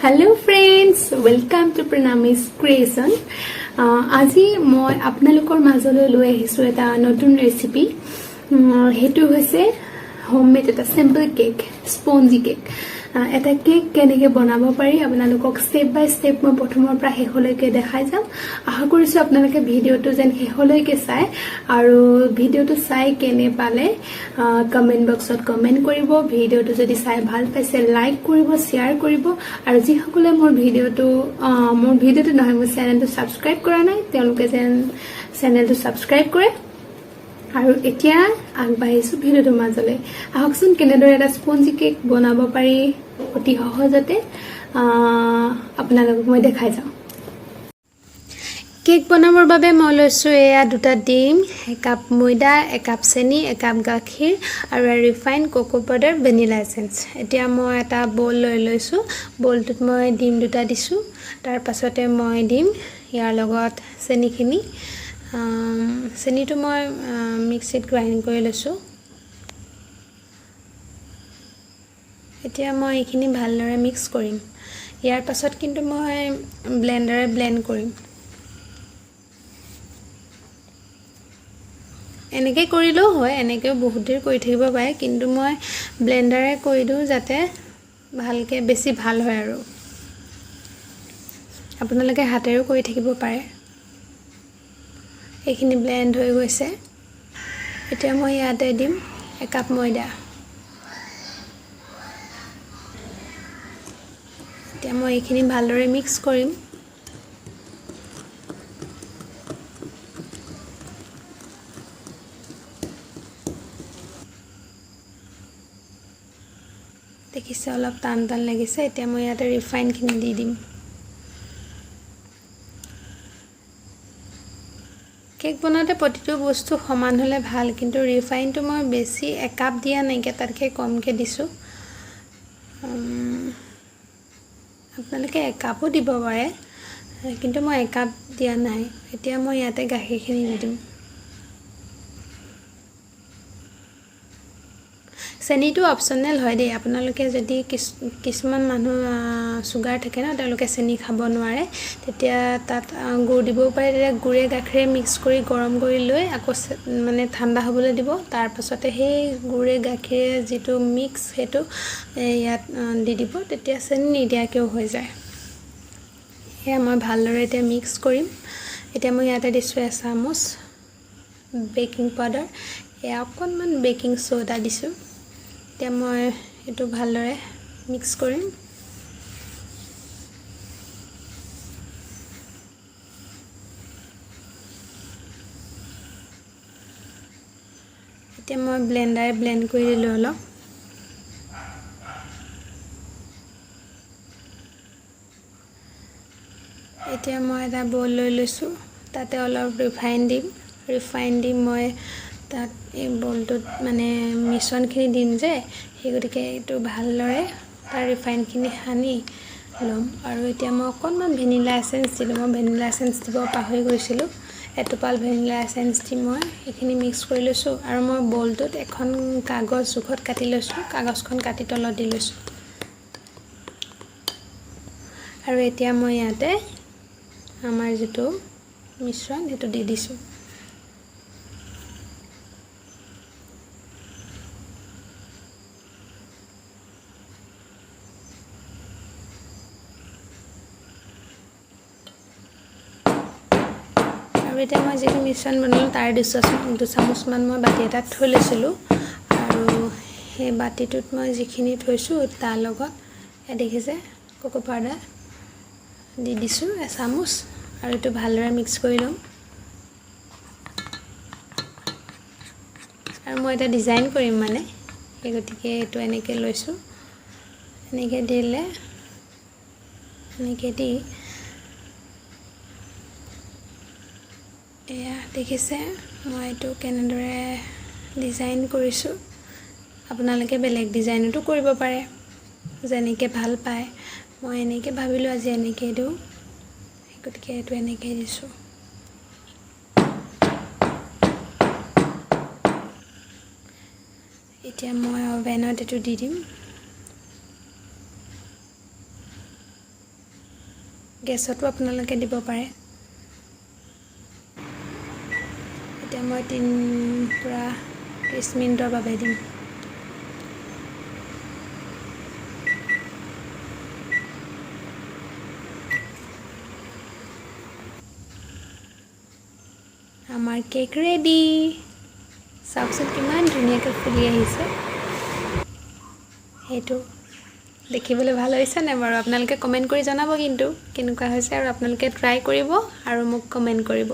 Hello friends, welcome to Pranami's Creation. আজি মই আপোনালোকৰ মাজলৈ লৈ আহিছো এটা নতুন ৰেচিপি। হেতু হৈছে হোমমেড এটা সিম্পল কেক, স্পঞ্জি কেক। এটা কেক কেনেকৈ বনাব পাৰি আপোনালোকক স্টেপ বাই স্টেপ মই প্ৰথমৰ পৰা শেষলৈকে দেখাই যাম। আশা কৰিছো আপোনালোকে ভিডিওটো যেন শেষলৈকে চাই আৰু ভিডিওটো চাই কেনে পালে কমেন্ট বক্সত কমেন্ট কৰিব। ভিডিওটো যদি চাই ভাল পাইছে লাইক কৰিব, শেয়াৰ কৰিব আৰু যিসকলে মোৰ ভিডিওটো নহয় মোৰ চেনেলটো সাবস্ক্ৰাইব কৰা নাই তেওঁলোকে যেন চেনেলটো সাবস্ক্ৰাইব কৰে। আৰু এতিয়া আগবাঢ়িছো ভিডিওটোৰ মাজলৈ। আহকচোন কেনেদৰে এটা স্পঞ্জি কেক বনাব পাৰি অতি সহজতে আপোনালোকক মই দেখাই যাওঁ। কেক বনাবৰ বাবে মই লৈছো এয়া দুটা ডিম, একাপ ময়দা, একাপ চেনি, একাপ গাখীৰ আৰু refine Koko powder, vanilla essence. এতিয়া মই এটা বল লৈ লৈছো। বলটোত মই ডিম দুটা দিছো। তাৰ পাছতে মই দিম ইয়াৰ লগত চেনিখিনি। চেনিটো মই মিক্সিত গ্ৰাইণ্ড কৰি লৈছো। এতিয়া মই এইখিনি ভালদৰে মিক্স কৰিম। ইয়াৰ পাছত কিন্তু মই ব্লেন্ডাৰে ব্লেন্ড কৰিম। এনেকৈ কৰিলেও হয়, এনেকৈ বহুত দেৰি কৰি থাকিব পাৰে, কিন্তু মই ব্লেন্ডাৰে কৰি দিওঁ যাতে ভালকৈ বেছি ভাল হয় আৰু আপোনালোকে হাতেৰেও কৰি থাকিব পাৰে। এইখিনি ব্লেন্ড হৈ গৈছে। এতিয়া মই ইয়াতে দিম একাপ ময়দা। এতিয়া মই এইখিনি ভালদৰে মিক্স কৰিম। দেখিছে অলপ টান টান লাগিছে। এতিয়া মই ইয়াতে ৰিফাইনখিনি দি দিম। কেক বনাওঁতে প্ৰতিটো বস্তু সমান হ'লে ভাল, কিন্তু ৰিফাইনটো মই বেছি একাপ দিয়া নাইকিয়া, তাতকৈ কমকৈ দিছোঁ। আপোনালোকে একাপো দিব পাৰে, কিন্তু মই একাপ দিয়া নাই। এতিয়া মই ইয়াতে গাখীৰখিনি দি দিম। চেনিটো অপচনেল হয় দেই। আপোনালোকে যদি কিছুমান মানুহ চুগাৰ থাকে ন, তেওঁলোকে চেনি খাব নোৱাৰে, তেতিয়া তাত গুড় দিবও পাৰে। তেতিয়া গুড়ে গাখীৰে মিক্স কৰি গৰম কৰি লৈ আকৌ মানে ঠাণ্ডা হ'বলৈ দিব। তাৰ পাছতে সেই গুড়ে গাখীৰে যিটো মিক্স সেইটো ইয়াত দি দিব, তেতিয়া চেনি নিদিয়াকৈও হৈ যায়। সেয়া মই ভালদৰে এতিয়া মিক্স কৰিম। এতিয়া মই ইয়াতে দিছোঁ এচামুচ বেকিং পাউডাৰ, এয়া অকণমান বেকিং সোডা দিছোঁ। এতিয়া মই এইটো ভালদৰে মিক্স কৰিম। এতিয়া মই ব্লেন্ডাৰে ব্লেন্ড কৰি দিলোঁ অলপ। এতিয়া মই এটা বল লৈ লৈছোঁ। তাতে অলপ ৰিফাইন দিম মই তাত এই বলটোত মানে মিশ্ৰণখিনি দিম যে, সেই গতিকে এইটো ভালদৰে তাৰ ৰিফাইনখিনি সানি ল'ম। আৰু এতিয়া মই অকণমান ভেনিলা এসেন্স দিলোঁ। মই ভেনিলা এসেন্স দিব পাহৰি গৈছিলোঁ। এটোপাল ভেনিলা এসেন্স দি মই এইখিনি মিক্স কৰি লৈছোঁ। আৰু মই বলটোত এখন কাগজ জোখত কাটি লৈছোঁ। কাগজখন কাটি তলত দি লৈছোঁ। আৰু এতিয়া মই ইয়াতে আমাৰ যিটো মিশ্ৰণ সেইটো দি দিছোঁ। আৰু এতিয়া মই যিটো মিশ্ৰণ বনালোঁ তাৰ দুচামুচমান মই বাতি এটাত থৈ লৈছিলোঁ। আৰু সেই বাতিটোত মই যিখিনি থৈছোঁ তাৰ লগত দেখিছে কোকো পাউডাৰ দি দিছোঁ এচামুচ। আৰু এইটো ভালদৰে মিক্স কৰি ল'ম। আৰু মই এটা ডিজাইন কৰিম মানে, সেই গতিকে এইটো এনেকৈ লৈছোঁ। এনেকৈ দিলে এনেকৈ দি এয়া দেখিছে মই এইটো কেনেদৰে ডিজাইন কৰিছোঁ। আপোনালোকে বেলেগ ডিজাইনতো কৰিব পাৰে, যেনেকৈ ভাল পায়। মই এনেকৈ ভাবিলোঁ আজি এনেকৈ দিওঁ, সেই গতিকে এইটো এনেকৈ দিছোঁ। এতিয়া মই অভেনত এইটো দি দিম। গেছতো আপোনালোকে দিব পাৰে। এতিয়া মই পূৰা 30 মিনিটৰ বাবে দিম। আমাৰ কেক ৰেডি। চাওকচোন কিমান ধুনীয়াকৈ ফুলি আহিছে। সেইটো দেখিবলৈ ভাল হৈছে নে বাৰু? আপোনালোকে কমেণ্ট কৰি জনাব কিন্তু কেনেকুৱা হৈছে, আৰু আপোনালোকে ট্ৰাই কৰিব আৰু মোক কমেণ্ট কৰিব।